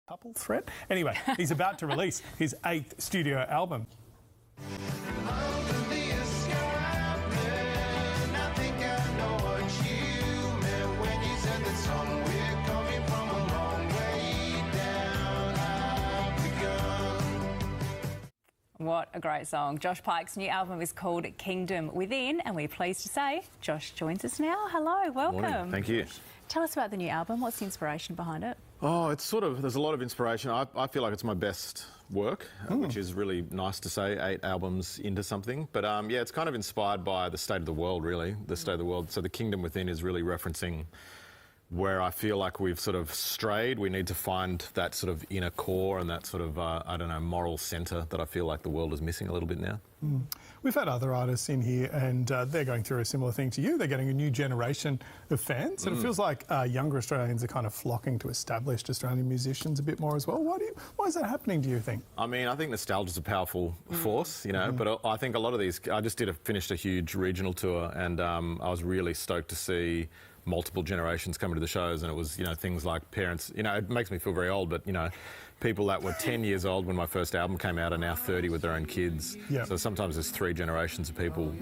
couple threat. Anyway, he's about to release his 8th studio album. What a great song. Josh Pike's new album is called Kingdom Within, and we're pleased to say Josh joins us now. Hello, welcome. Morning. Thank you. Tell us about the new album. What's the inspiration behind it? Oh, it's there's a lot of inspiration. I feel like it's my best work, which is really nice to say, 8 albums into something. But yeah, it's kind of inspired by the state of the world, really, the state of the world. So the Kingdom Within is really referencing where I feel like we've sort of strayed. We need to find that sort of inner core and that sort of, I don't know, moral centre that I feel like the world is missing a little bit now. We've had other artists in here and they're going through a similar thing to you. They're getting a new generation of fans. And it feels like younger Australians are kind of flocking to established Australian musicians a bit more as well. Why is that happening, do you think? I mean, I think nostalgia is a powerful force, you know, but I think a lot of these... I just finished a huge regional tour and I was really stoked to see multiple generations coming to the shows, and it was, you know, things like parents, you know, it makes me feel very old, but, you know, people that were 10 years old when my first album came out are now 30 with their own kids. Yep. So sometimes there's 3 generations of people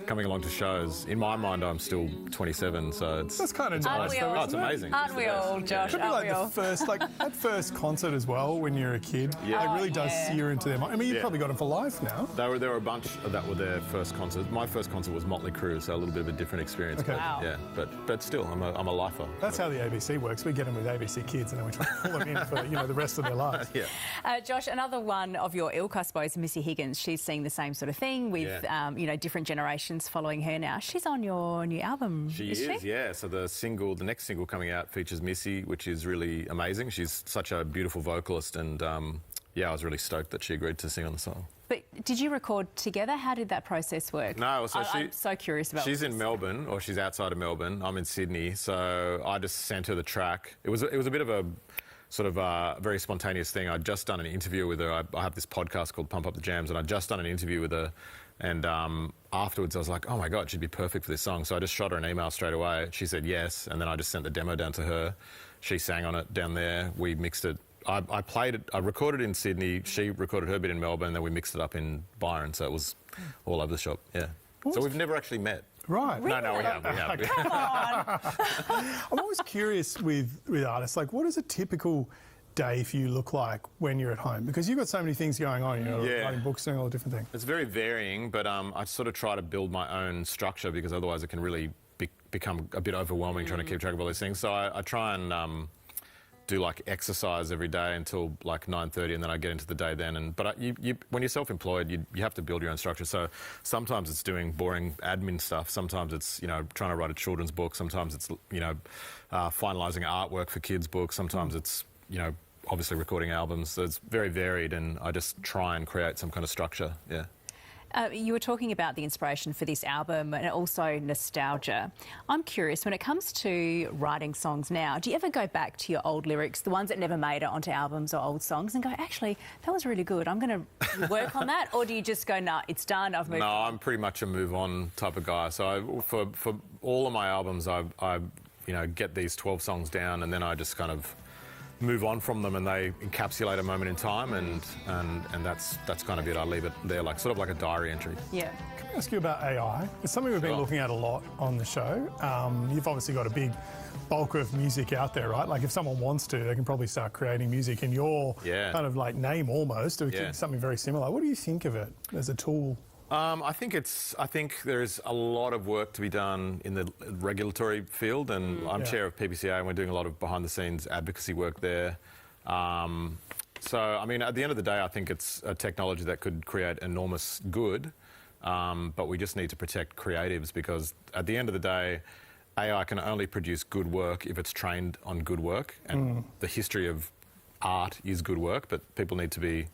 coming along to shows. In my mind, I'm still 27, so it's... That's kind of nice, though, it's amazing. Aren't we all, Josh? Could be like the first, like that first concert as well when you're a kid. Yeah. It really does sear into their mind. I mean, you've probably got them for life now. There were a bunch that were their first concert. My first concert was Motley Crue, so a little bit of a different experience. Okay. Wow. Yeah, but still, I'm a lifer. That's how the ABC works. We get them with ABC Kids and then we try to pull them in for, you know, the rest of their lives. Yeah. Josh, another one of your ilk, I suppose, Missy Higgins. She's seeing the same sort of thing with, you know, different generations following her now. She's on your new album, She is, yeah. So the next single coming out features Missy, which is really amazing. She's such a beautiful vocalist and, yeah, I was really stoked that she agreed to sing on the song. But did you record together? How did that process work? No, so I'm so curious about she's this. in Melbourne, or she's outside of Melbourne. I'm in Sydney, so I just sent her the track. It was a bit of a sort of very spontaneous thing. I'd just done an interview with her. I have this podcast called Pump Up the Jams, and I'd just done an interview with her. And afterwards, I was like, oh my God, she'd be perfect for this song. So I just shot her an email straight away. She said yes, and then I just sent the demo down to her. She sang on it down there. We mixed it. I played it, I recorded it in Sydney, she recorded her bit in Melbourne, and then we mixed it up in Byron, so it was all over the shop, yeah. So we've never actually met. Right. Really? No, we have. Come on! I'm always curious with artists, like what does a typical day for you look like when you're at home? Because you've got so many things going on, you know, writing books, doing all the different things. It's very varying, but I sort of try to build my own structure because otherwise it can really become a bit overwhelming trying to keep track of all these things. So I try and... do like exercise every day until like 9:30, and then I get into the day then. But when you're self-employed, you have to build your own structure. So sometimes it's doing boring admin stuff. Sometimes it's, you know, trying to write a children's book. Sometimes it's, you know, finalising artwork for kids' books. Sometimes it's, you know, obviously recording albums. So it's very varied, and I just try and create some kind of structure. Yeah. You were talking about the inspiration for this album and also nostalgia. I'm curious, when it comes to writing songs now, do you ever go back to your old lyrics, the ones that never made it onto albums or old songs, and go, actually, that was really good, I'm going to work on that? Or do you just go, nah, it's done, I've moved on? No, I'm pretty much a move-on type of guy. So for all of my albums, I you know, get these 12 songs down, and then I just kind of move on from them, and they encapsulate a moment in time, and that's kind of it. I leave it there, like sort of like a diary entry. Yeah. Can I ask you about AI? It's something we've been looking at a lot on the show. You've obviously got a big bulk of music out there, right? Like if someone wants to, they can probably start creating music in your kind of like name almost, or something very similar. What do you think of it as a tool? I think there's a lot of work to be done in the regulatory field, and I'm chair of PPCA, and we're doing a lot of behind-the-scenes advocacy work there. So, I mean, at the end of the day, I think it's a technology that could create enormous good, but we just need to protect creatives, because at the end of the day, AI can only produce good work if it's trained on good work, and the history of art is good work, but people need to be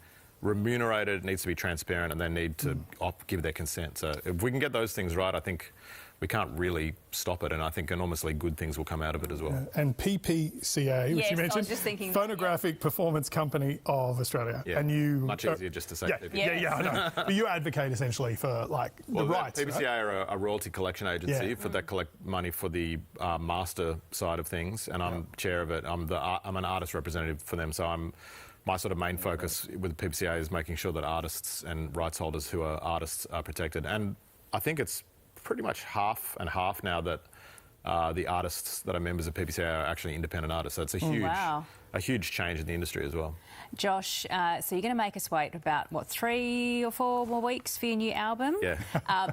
remunerated, it needs to be transparent, and they need to give their consent. So if we can get those things right, I think we can't really stop it, and I think enormously good things will come out of it as well. And PPCA, which Yes, you mentioned, I was just thinking, Phonographic Performance Company of Australia. Yeah. And you much easier just to say. Yeah, I know. But you advocate essentially for the rights. PPCA right? are a royalty collection agency that collect money for the master side of things, and I'm chair of it. I'm an artist representative for them, so my sort of main focus with PPCA is making sure that artists and rights holders who are artists are protected. And I think it's pretty much half and half now that the artists that are members of PPCA are actually independent artists. So it's a huge change in the industry as well. Josh, so you're going to make us wait about, 3 or 4 more weeks for your new album? Yeah.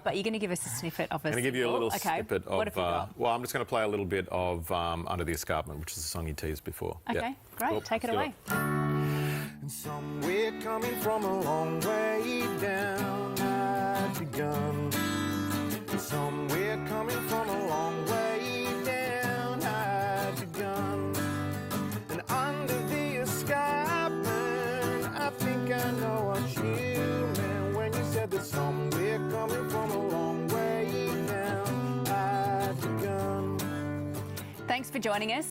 But you're going to give us a snippet of a I'm going to give you a little snippet of... What have you got? Well, I'm just going to play a little bit of Under the Escarpment, which is a song you teased before. Okay, great. Cool. Take it away. And somewhere coming from a long way down I've begun. And somewhere coming from a long way down I've begun. And under the escarpment I think I know what you meant when you said that somewhere coming from a long way down I've begun. Thanks for joining us.